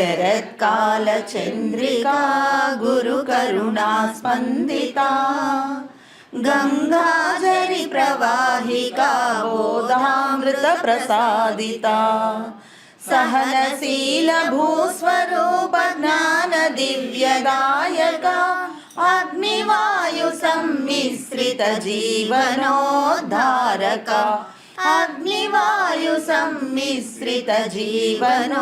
శరత్కాలచంద్రికా గురుకరుణా స్పందితా గంగాజరి ప్రవాహికా బోధామృత ప్రసాదితా సహనశీల భూస్వరూప జ్ఞాన దివ్యదాయకా అగ్నివాయు సమ్మిశ్రిత జీవనోద్ధారకా అగ్నివాయు సమ్మిశ్రిత జీవనోద్ధారకా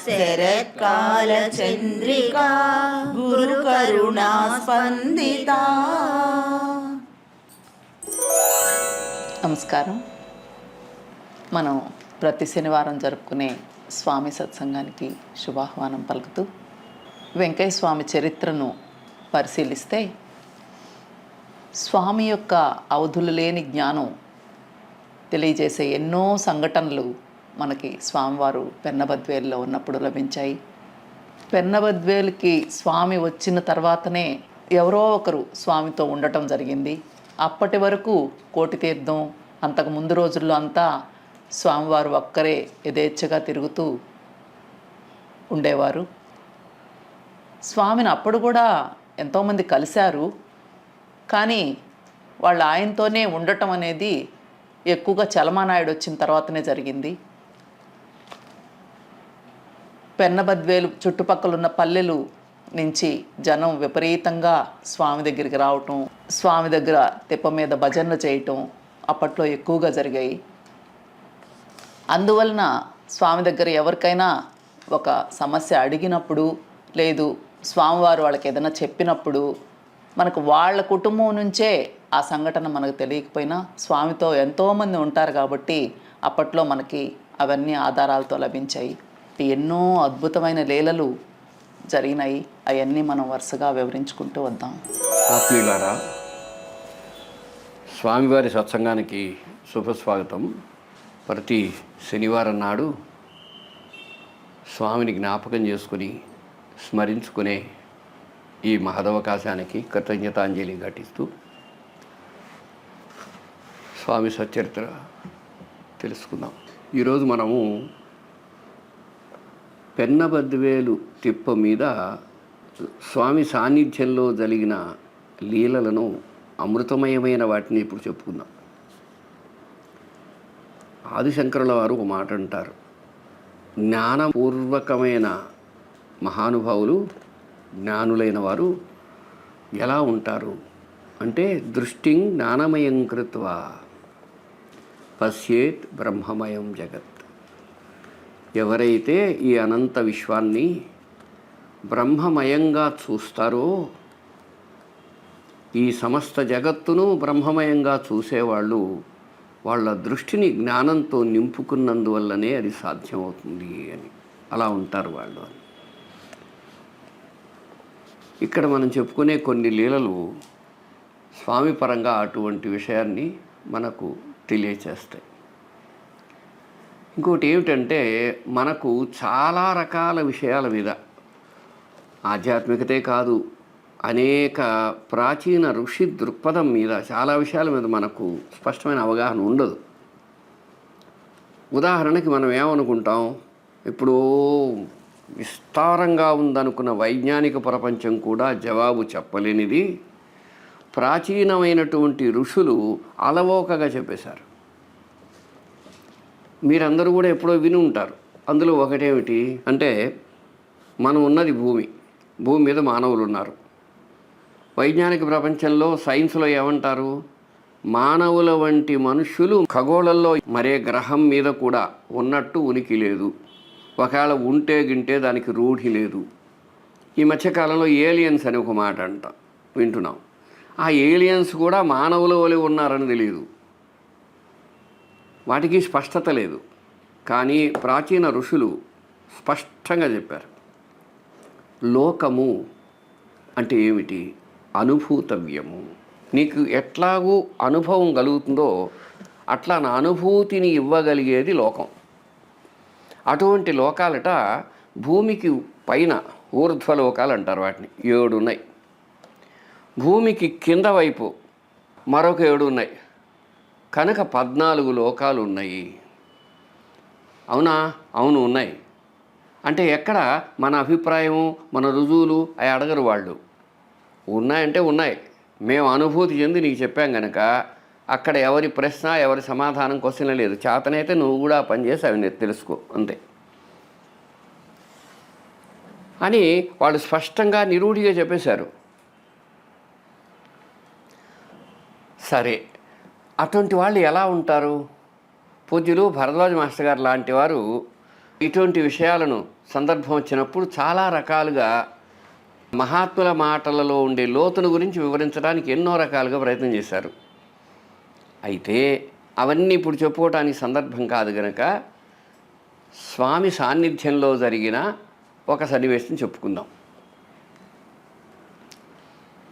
శరత్కాల చంద్రికా గురు కరుణా స్పందితా. నమస్కారం. మనం ప్రతి శనివారం జరుపుకునే స్వామి సత్సంగానికి శుభాహ్వానం పలుకుతూ వెంకయ్య స్వామి చరిత్రను పరిశీలిస్తే స్వామి యొక్క అవధులు లేని జ్ఞానం తెలియజేసే ఎన్నో సంఘటనలు మనకి స్వామివారు పెన్నబద్వేలులో ఉన్నప్పుడు లభించాయి. పెన్నబద్వేలుకి స్వామి వచ్చిన తర్వాతనే ఎవరో ఒకరు స్వామితో ఉండటం జరిగింది. అప్పటి వరకు కోటి తీర్థం, అంతకు ముందు రోజుల్లో అంతా స్వామివారు ఒక్కరే యథేచ్ఛగా తిరుగుతూ ఉండేవారు. స్వామిని అప్పుడు కూడా ఎంతోమంది కలిశారు, కానీ వాళ్ళు ఆయనతోనే ఉండటం అనేది ఎక్కువగా చలమానాయుడు వచ్చిన తర్వాతనే జరిగింది. పెన్నబద్వేలు చుట్టుపక్కల ఉన్న పల్లెలు నుంచి జనం విపరీతంగా స్వామి దగ్గరికి రావటం, స్వామి దగ్గర తెప్ప మీద భజనలు చేయటం అప్పట్లో ఎక్కువగా జరిగాయి. అందువలన స్వామి దగ్గర ఎవరికైనా ఒక సమస్య అడిగినప్పుడు, లేదు స్వామివారు వాళ్ళకి ఏదైనా చెప్పినప్పుడు మనకు వాళ్ళ కుటుంబం నుంచే ఆ సంఘటన మనకు తెలియకపోయినా స్వామితో ఎంతోమంది ఉంటారు కాబట్టి అప్పట్లో మనకి అవన్నీ ఆధారాలతో లభించాయి. ఎన్నో అద్భుతమైన లీలలు జరిగినాయి. అవన్నీ మనం వరుసగా వివరించుకుంటూ వద్దాం. ఆత్మీయులారా, స్వామివారి సత్సంగానికి శుభస్వాగతం. ప్రతి శనివారం నాడు స్వామిని జ్ఞాపకం చేసుకుని స్మరించుకునే ఈ మహదవకాశానికి కృతజ్ఞతాంజలి ఘటిస్తూ స్వామి సచ్చరిత్ర తెలుసుకుందాం. ఈరోజు మనము పెన్నబద్వేలు తిప్ప మీద స్వామి సాన్నిధ్యంలో జరిగిన లీలలను, అమృతమయమైన వాటిని ఇప్పుడు చెప్పుకుందాం. ఆదిశంకరుల వారు ఒక మాట అంటారు, జ్ఞానపూర్వకమైన మహానుభావులు, జ్ఞానులైన వారు ఎలా ఉంటారు అంటే, దృష్టిం జ్ఞానమయం కృత్వా పశ్యేత్ బ్రహ్మమయం జగత్. ఎవరైతే ఈ అనంత విశ్వాన్ని బ్రహ్మమయంగా చూస్తారో, ఈ సమస్త జగత్తును బ్రహ్మమయంగా చూసేవాళ్ళు వాళ్ళ దృష్టిని జ్ఞానంతో నింపుకున్నందువల్లనే అది సాధ్యమవుతుంది అని, అలా ఉంటారు వాళ్ళు అని. ఇక్కడ మనం చెప్పుకునే కొన్ని లీలలు స్వామి పరంగా అటువంటి విషయాన్ని మనకు తెలియచేస్తాయి. ఇంకోటి ఏమిటంటే, మనకు చాలా రకాల విషయాల మీద, ఆధ్యాత్మికతే కాదు, అనేక ప్రాచీన ఋషి దృక్పథం మీద చాలా విషయాల మీద మనకు స్పష్టమైన అవగాహన ఉండదు. ఉదాహరణకి మనం ఏమనుకుంటాం, ఇప్పుడు విస్తారంగా ఉందనుకున్న వైజ్ఞానిక ప్రపంచం కూడా జవాబు చెప్పలేనిది ప్రాచీనమైనటువంటి ఋషులు అలవోకగా చెప్పేశారు. మీరందరూ కూడా ఎప్పుడో విని ఉంటారు. అందులో ఒకటేమిటి అంటే, మనం ఉన్నది భూమి, భూమి మీద మానవులు ఉన్నారు. వైజ్ఞానిక ప్రపంచంలో, సైన్స్లో ఏమంటారు, మానవుల వంటి మనుష్యులు ఖగోళంలో మరే గ్రహం మీద కూడా ఉన్నట్టు ఉనికి లేదు, ఒకవేళ ఉంటే గింటే దానికి రూఢి లేదు. ఈ మధ్యకాలంలో ఏలియన్స్ అని ఒక మాట వింటున్నాం. ఆ ఏలియన్స్ కూడా మానవుల వలె ఉన్నారని తెలియదు, వాటికి స్పష్టత లేదు. కానీ ప్రాచీన ఋషులు స్పష్టంగా చెప్పారు. లోకము అంటే ఏమిటి, అనుభూతవ్యము. నీకు ఎట్లాగూ అనుభవం కలుగుతుందో అట్లా నా అనుభూతిని ఇవ్వగలిగేది లోకం. అటువంటి లోకాలట భూమికి పైన ఊర్ధ్వలోకాలు అంటారు, వాటిని 7 ఉన్నాయి. భూమికి కింద వైపు మరొక 7 ఉన్నాయి. కనుక 14 లోకాలు ఉన్నాయి. అవునా? అవును, ఉన్నాయి. అంటే ఎక్కడ మన అభిప్రాయము మన రుజువులు అవి అడగరు వాళ్ళు. ఉన్నాయంటే ఉన్నాయి, మేము అనుభూతి చెంది నీకు చెప్పాం కనుక అక్కడ ఎవరి ప్రశ్న ఎవరి సమాధానం క్వశ్చన్ లేదు. చేతనైతే నువ్వు కూడా ఆ పని చేసి అవి తెలుసుకో అంతే అని వాళ్ళు స్పష్టంగా నిరూఢిగా చెప్పేశారు. సరే, అటువంటి వాళ్ళు ఎలా ఉంటారు? పూజ్యులు భరద్వాజ మాస్టర్ గారు లాంటి వారు ఇటువంటి విషయాలను సందర్భం వచ్చినప్పుడు చాలా రకాలుగా మహాత్ముల మాటలలో ఉండే లోతును గురించి వివరించడానికి ఎన్నో రకాలుగా ప్రయత్నం చేశారు. అయితే అవన్నీ ఇప్పుడు చెప్పుకోవటానికి సందర్భం కాదు గనక స్వామి సాన్నిధ్యంలో జరిగిన ఒక సన్నివేశం చెప్పుకుందాం.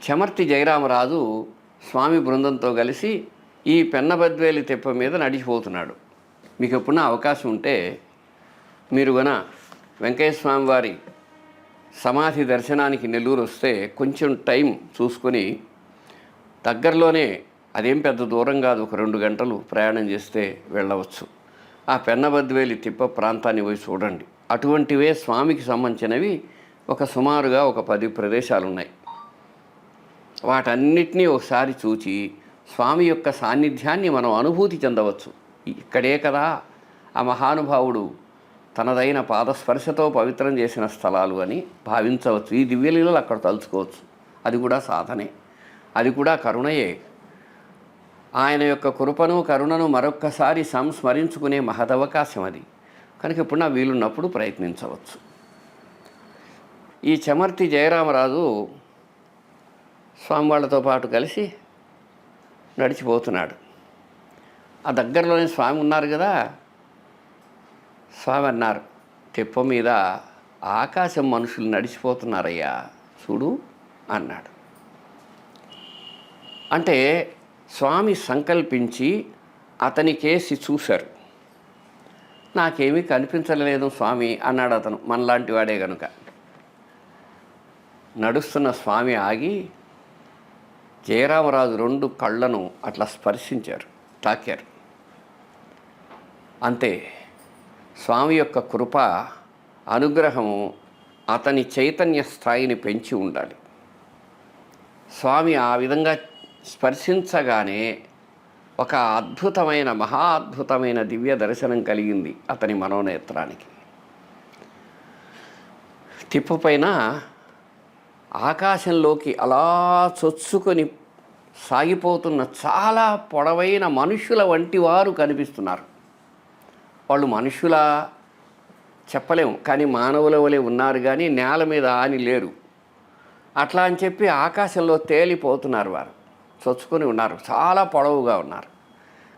చమర్తి జయరామరాజు స్వామి బృందంతో కలిసి ఈ పెన్నబద్వేలి తెప్ప మీద నడిచిపోతున్నాడు. మీకు ఎప్పుడన్నా అవకాశం ఉంటే మీరు గన వెంకయ్య స్వామి వారి సమాధి దర్శనానికి నెల్లూరు వస్తే కొంచెం టైం చూసుకొని దగ్గరలోనే, అదేం పెద్ద దూరం కాదు, ఒక 2 గంటలు ప్రయాణం చేస్తే వెళ్ళవచ్చు. ఆ పెన్నబద్వేలి తిప్ప ప్రాంతాన్ని పోయి చూడండి. అటువంటివే స్వామికి సంబంధించినవి సుమారుగా ఒక 10 ప్రదేశాలు ఉన్నాయి. వాటన్నిటినీ ఒకసారి చూచి స్వామి యొక్క సాన్నిధ్యాన్ని మనం అనుభూతి చెందవచ్చు. ఇక్కడే కదా ఆ మహానుభావుడు తనదైన పాదస్పర్శతో పవిత్రం చేసిన స్థలాలు అని భావించవచ్చు. ఈ దివ్యలీలలు అక్కడ తలుచుకోవచ్చు. అది కూడా సాధనే, అది కూడా కరుణయే. ఆయన యొక్క కృపను కరుణను మరొక్కసారి సంస్మరించుకునే మహదవకాశం అది. కనుక ఇప్పుడు నా వీలున్నప్పుడు ప్రయత్నించవచ్చు. ఈ చమర్తి జయరామరాజు స్వామి వాళ్ళతో పాటు కలిసి నడిచిపోతున్నాడు. ఆ దగ్గరలోనే స్వామి ఉన్నారు కదా. స్వామి అన్నారు, తెప్ప మీద ఆకాశం మనుషులు నడిచిపోతున్నారయ్యా చూడు అన్నాడు. అంటే స్వామి సంకల్పించి అతనికేసి చూశారు. నాకేమీ కనిపించలేదు స్వామి అన్నాడు అతను, మనలాంటి వాడే కనుక. నడుస్తున్న స్వామి ఆగి జయరామరాజు 2 కళ్ళను అట్లా స్పర్శించారు, తాకారు. అంతే, స్వామి యొక్క కృప అనుగ్రహము అతని చైతన్య స్థాయిని పెంచి ఉండాలి. స్వామి ఆ విధంగా స్పర్శించగానే ఒక అద్భుతమైన మహా అద్భుతమైన దివ్య దర్శనం కలిగింది అతని మనోనేత్రానికి. తిప్పపైన ఆకాశంలోకి అలా చొచ్చుకొని సాగిపోతున్న చాలా పొడవైన మనుషుల వంటి వారు కనిపిస్తున్నారు. వాళ్ళు మనుషుల చెప్పలేము, కానీ మానవుల వలె ఉన్నారు, కానీ నేల మీద ఆని లేరు. అట్లా అని చెప్పి ఆకాశంలో తేలిపోతున్నారు. వారు చొచ్చుకొని ఉన్నారు, చాలా పొడవుగా ఉన్నారు.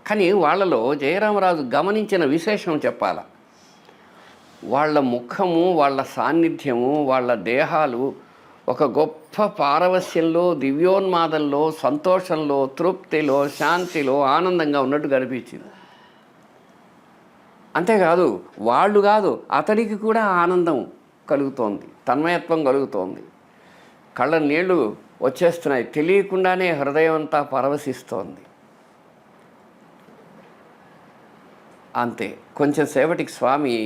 కానీ వాళ్ళలో జయరామరాజు గమనించిన విశేషం చెప్పాల. వాళ్ళ ముఖము, వాళ్ళ సాన్నిధ్యము, వాళ్ళ దేహాలు ఒక గొప్ప పారవస్యంలో, దివ్యోన్మాదంలో, సంతోషంలో, తృప్తిలో, శాంతిలో, ఆనందంగా ఉన్నట్టు కనిపించింది. అంతేకాదు వాళ్ళు కాదు, అతడికి కూడా ఆనందం కలుగుతోంది, తన్మయత్వం కలుగుతోంది. కళ్ళ నీళ్లు వచ్చేస్తున్నాయి, తెలియకుండానే హృదయం అంతా పరవశిస్తోంది. అంతే, కొంచెం సేపటికి స్వామి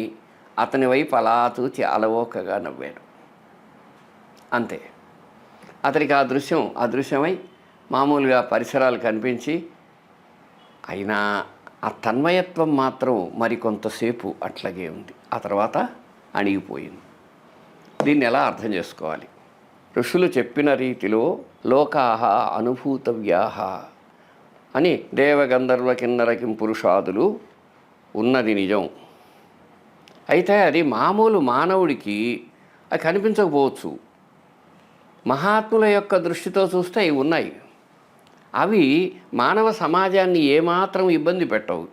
అతని వైపు అలా చూచి అలవోకగా నవ్వాడు. అంతే, అతనికి ఆ దృశ్యమై మామూలుగా పరిసరాలు కనిపించి, అయినా ఆ తన్మయత్వం మాత్రం మరి కొంతసేపు అట్లాగే ఉంది. ఆ తర్వాత అణిగిపోయింది. దీన్ని ఎలా అర్థం చేసుకోవాలి? ఋషులు చెప్పిన రీతిలో లోకాహ అనుభూతవ్యాహ అని దేవగంధర్వ కిన్నర పురుషాదులు ఉన్నది నిజం. అయితే అది మామూలు మానవుడికి అది కనిపించకపోవచ్చు. మహాత్ముల యొక్క దృష్టితో చూస్తే ఇవి ఉన్నాయి. అవి మానవ సమాజాన్ని ఏమాత్రం ఇబ్బంది పెట్టవు.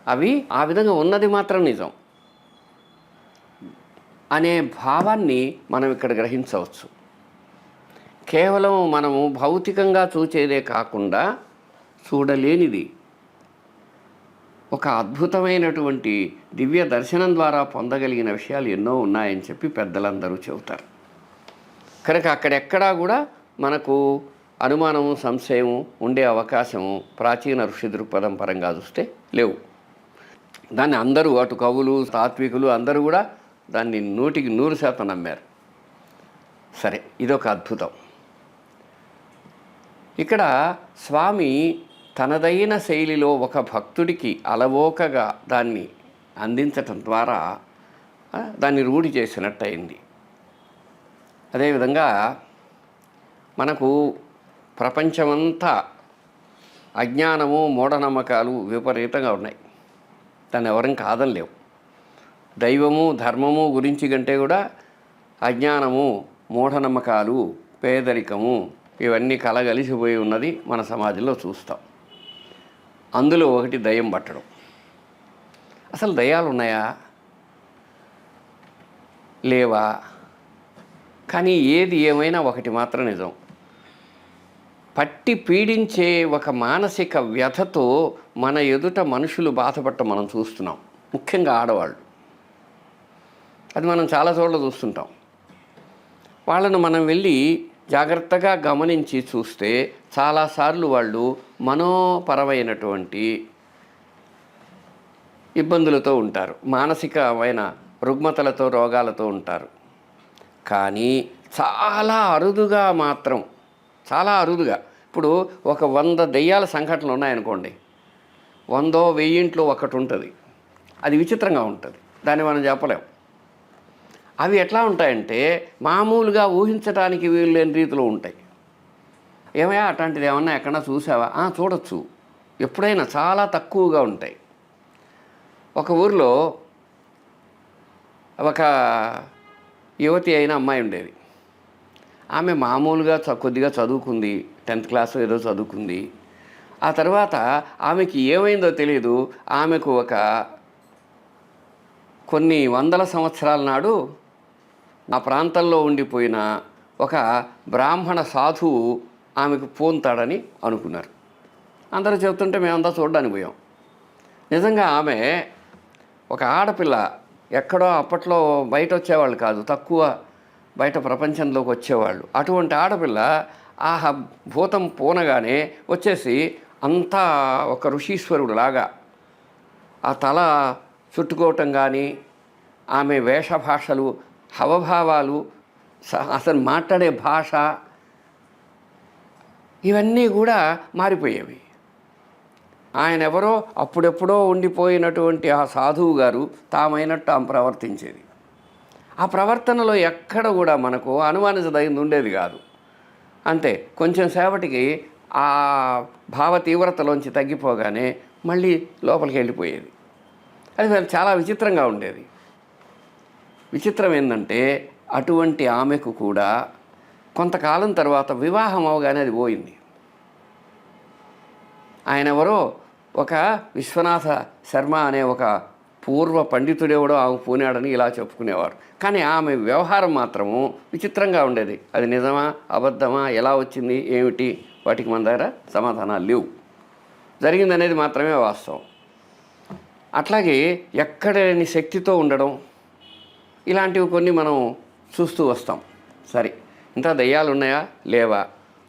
అవి ఆ విధంగా ఉన్నది మాత్రం నిజం అనే భావాన్ని మనం ఇక్కడ గ్రహించవచ్చు. కేవలం మనము భౌతికంగా చూచేదే కాకుండా చూడలేనిది ఒక అద్భుతమైనటువంటి దివ్య దర్శనం ద్వారా పొందగలిగిన విషయాలు ఎన్నో ఉన్నాయని చెప్పి పెద్దలందరూ చెబుతారు. కనుక అక్కడెక్కడా కూడా మనకు అనుమానము, సంశయము ఉండే అవకాశము ప్రాచీన ఋషి దృక్పథం పరంగా చూస్తే లేవు. దాన్ని అందరూ, అటు కవులు తాత్వికులు అందరూ కూడా దాన్ని 100% నమ్మారు. సరే, ఇదొక అద్భుతం. ఇక్కడ స్వామి తనదైన శైలిలో ఒక భక్తుడికి అలవోకగా దాన్ని అందించటం ద్వారా దాన్ని రూఢి చేసినట్టు అయింది. అదేవిధంగా మనకు ప్రపంచమంతా అజ్ఞానము, మూఢనమ్మకాలు విపరీతంగా ఉన్నాయి. దాన్ని ఎవరం కాదనలేవు. దైవము, ధర్మము గురించి కంటే కూడా అజ్ఞానము, మూఢనమ్మకాలు, పేదరికము ఇవన్నీ కలగలిసిపోయి ఉన్నది మన సమాజంలో చూస్తాం. అందులో ఒకటి దయ్యం పట్టడం. అసలు దయ్యాలు ఉన్నాయా లేవా? కానీ ఏది ఏమైనా ఒకటి మాత్రం నిజం, పట్టి పీడించే ఒక మానసిక వ్యథతో మన ఎదుట మనుషులు బాధపడటం మనం చూస్తున్నాం, ముఖ్యంగా ఆడవాళ్ళు. అది మనం చాలా చోట్ల చూస్తుంటాం. వాళ్ళను మనం వెళ్ళి జాగ్రత్తగా గమనించి చూస్తే చాలాసార్లు వాళ్ళు మనోపరమైనటువంటి ఇబ్బందులతో ఉంటారు, మానసికమైన రుగ్మతలతో, రోగాలతో ఉంటారు. కానీ చాలా అరుదుగా మాత్రం, చాలా అరుదుగా, ఇప్పుడు ఒక 100 దెయ్యాల సంఘటనలు ఉన్నాయనుకోండి, 100 1000 ఒకటి ఉంటుంది. అది విచిత్రంగా ఉంటుంది, దాన్ని మనం చెప్పలేం. అవి ఎట్లా ఉంటాయంటే మామూలుగా ఊహించడానికి వీలు లేని రీతిలో ఉంటాయి. ఏమయ్యా అట్లాంటిది ఏమన్నా ఎక్కడన్నా చూసావా? చూడొచ్చు, ఎప్పుడైనా చాలా తక్కువగా ఉంటాయి. ఒక ఊరిలో ఒక యువతి అయిన అమ్మాయి ఉండేది. ఆమె మామూలుగా కొద్దిగా చదువుకుంది, 10th క్లాస్ ఏదో చదువుకుంది. ఆ తర్వాత ఆమెకి ఏమైందో తెలియదు, ఆమెకు ఒక కొన్ని 100 సంవత్సరాల నాడు ఆ ప్రాంతంలో ఉండిపోయిన ఒక బ్రాహ్మణ సాధువు ఆమెకు పూనుతాడని అనుకున్నారు. అందరూ చెబుతుంటే మేమంతా చూడడానికి పోయాం. నిజంగా ఆమె ఒక ఆడపిల్ల, ఎక్కడో అప్పట్లో బయట వచ్చేవాళ్ళు కాదు, తక్కువ బయట ప్రపంచంలోకి వచ్చేవాళ్ళు. అటువంటి ఆడపిల్ల ఆ భూతం పూనగానే వచ్చేసి అంతా ఒక ఋషీశ్వరుడు లాగా ఆ తల చుట్టుకోవటం కానీ, ఆమె వేషభాషలు, హవభావాలు, అసలు మాట్లాడే భాష, ఇవన్నీ కూడా మారిపోయేవి. ఆయన ఎవరో అప్పుడెప్పుడో ఉండిపోయినటువంటి ఆ సాధువు గారు తామైనట్టు ఆమె ప్రవర్తించేది. ఆ ప్రవర్తనలో ఎక్కడ కూడా మనకు అనుమానించదగింది ఉండేది కాదు. అంతే, కొంచెం సేపటికి ఆ భావ తీవ్రతలోంచి తగ్గిపోగానే మళ్ళీ లోపలికి వెళ్ళిపోయేది. అది చాలా విచిత్రంగా ఉండేది. విచిత్రం ఏంటంటే అటువంటి ఆమెకు కూడా కొంతకాలం తర్వాత వివాహం అవగానే అది పోయింది. ఆయన ఎవరో ఒక విశ్వనాథ శర్మ అనే ఒక పూర్వ పండితుడెవడో ఆమె పూనాడని ఇలా చెప్పుకునేవారు. కానీ ఆమె వ్యవహారం మాత్రము విచిత్రంగా ఉండేది. అది నిజమా అబద్ధమా, ఎలా వచ్చింది ఏమిటి, వాటికి మన దగ్గర సమాధానాలు లేవు. జరిగిందనేది మాత్రమే వాస్తవం. అట్లాగే ఎక్కడ లేని శక్తితో ఉండడం, ఇలాంటివి కొన్ని మనం చూస్తూ వస్తాం. సరే, ఇంత దయ్యాలు ఉన్నాయా లేవా?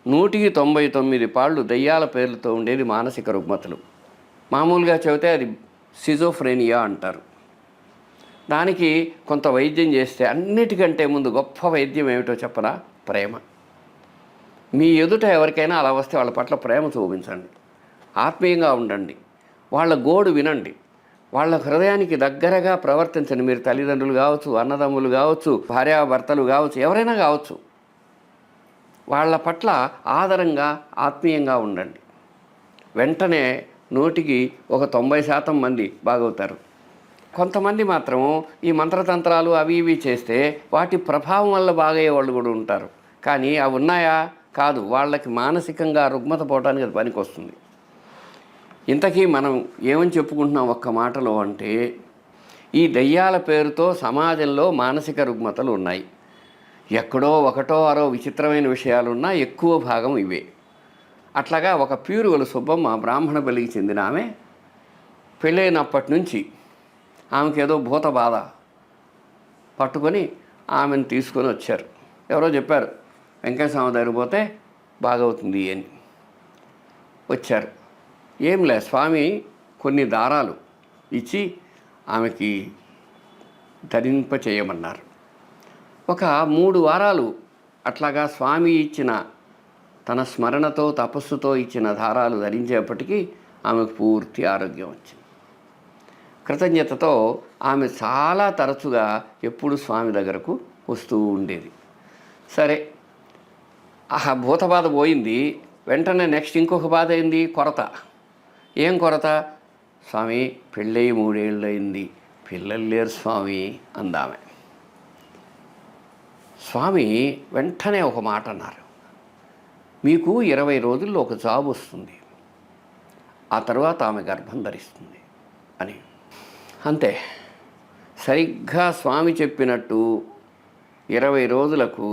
199 పాళ్ళు దయ్యాల పేర్లతో ఉండేది మానసిక రుగ్మతలు. మామూలుగా చెబితే అది సిజోఫ్రేనియా అంటారు. దానికి కొంత వైద్యం చేస్తే అన్నిటికంటే ముందు గొప్ప వైద్యం ఏమిటో చెప్పనా? ప్రేమ. మీ ఎదుట ఎవరికైనా అలా వస్తే వాళ్ళ పట్ల ప్రేమ చూపించండి, ఆత్మీయంగా ఉండండి, వాళ్ళ గోడు వినండి, వాళ్ళ హృదయానికి దగ్గరగా ప్రవర్తించండి. మీరు తల్లిదండ్రులు కావచ్చు, అన్నదమ్ములు కావచ్చు, భార్యాభర్తలు కావచ్చు, ఎవరైనా కావచ్చు, వాళ్ళ పట్ల ఆదరంగా ఆత్మీయంగా ఉండండి. వెంటనే 100కి ఒక 90% మంది బాగవుతారు. కొంతమంది మాత్రం ఈ మంత్రతంత్రాలు అవి ఇవి చేస్తే వాటి ప్రభావం వల్ల బాగయ్యే వాళ్ళు కూడా ఉంటారు. కానీ అవి ఉన్నాయా? కాదు. వాళ్ళకి మానసికంగా రుగ్మత పోవడానికి అది పనికి వస్తుంది. ఇంతకీ మనం ఏమని చెప్పుకుంటున్నాం ఒక్క మాటలో అంటే, ఈ దయ్యాల పేరుతో సమాజంలో మానసిక రుగ్మతలు ఉన్నాయి. ఎక్కడో ఒకటో అరో విచిత్రమైన విషయాలున్నా ఎక్కువ భాగం ఇవే. అట్లాగా ఒక ప్యూరుగల సుబ్బమ్మ బ్రాహ్మణ బలికి చెందిన ఆమె పెళ్ళైనప్పటి నుంచి ఆమెకి ఏదో భూత బాధ పట్టుకొని ఆమెను తీసుకొని వచ్చారు. ఎవరో చెప్పారు వెంకటస్వామి దగ్గర పోతే బాగవుతుంది అని. వచ్చారు. ఏం లే, స్వామి కొన్ని దారాలు ఇచ్చి ఆమెకి ధరింపచేయమన్నారు. ఒక 3 వారాలు అట్లాగా స్వామి ఇచ్చిన తన స్మరణతో తపస్సుతో ఇచ్చిన దారాలు ధరించేపటికి ఆమెకు పూర్తి ఆరోగ్యం వచ్చింది. కృతజ్ఞతతో ఆమె చాలా తరచుగా ఎప్పుడు స్వామి దగ్గరకు వస్తూ ఉండేది. సరే, ఆ భూత బాధ పోయింది. వెంటనే నెక్స్ట్ ఇంకొక బాధ అయింది, కొరత. ఏం కొరత? స్వామి పెళ్ళై 3 ఏళ్ళు అయింది, పిల్లలు లేరు స్వామి అందామె. స్వామి వెంటనే ఒక మాట అన్నారు, మీకు 20 రోజుల్లో ఒక జాబ్ వస్తుంది, ఆ తర్వాత ఆమె గర్భం ధరిస్తుంది అని. అంతే, సరిగ్గా స్వామి చెప్పినట్టు 20 రోజులకు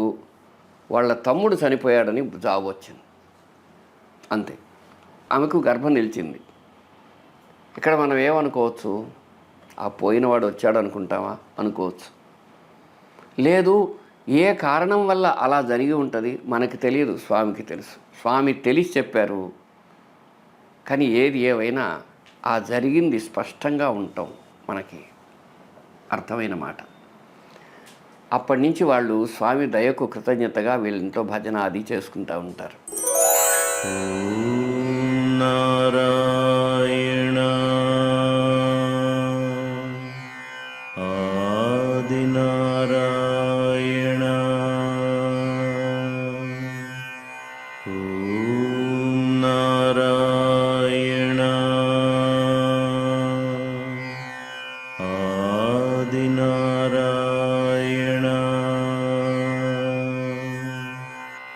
వాళ్ళ తమ్ముడు చనిపోయాడని జాబ్ వచ్చింది. అంతే, ఆమెకు గర్భం నిలిచింది. ఇక్కడ మనం ఏమనుకోవచ్చు? ఆ పోయినవాడు వచ్చాడు అనుకుంటామా? అనుకోవచ్చు. లేదు, ఏ కారణం వల్ల అలా జరిగి ఉంటుంది మనకి తెలియదు, స్వామికి తెలుసు. స్వామి తెలిసి చెప్పారు. కానీ ఏది ఏవైనా ఆ జరిగింది స్పష్టంగా ఉండటం మనకి అర్థమైన మాట. అప్పటి నుంచి వాళ్ళు స్వామి దయకు కృతజ్ఞతగా వీళ్ళ ఇంట్లో భజన అది చేసుకుంటూ ఉంటారు. నారాయణ ఆది నారాయణ నారాయణ ఆది నారాయణ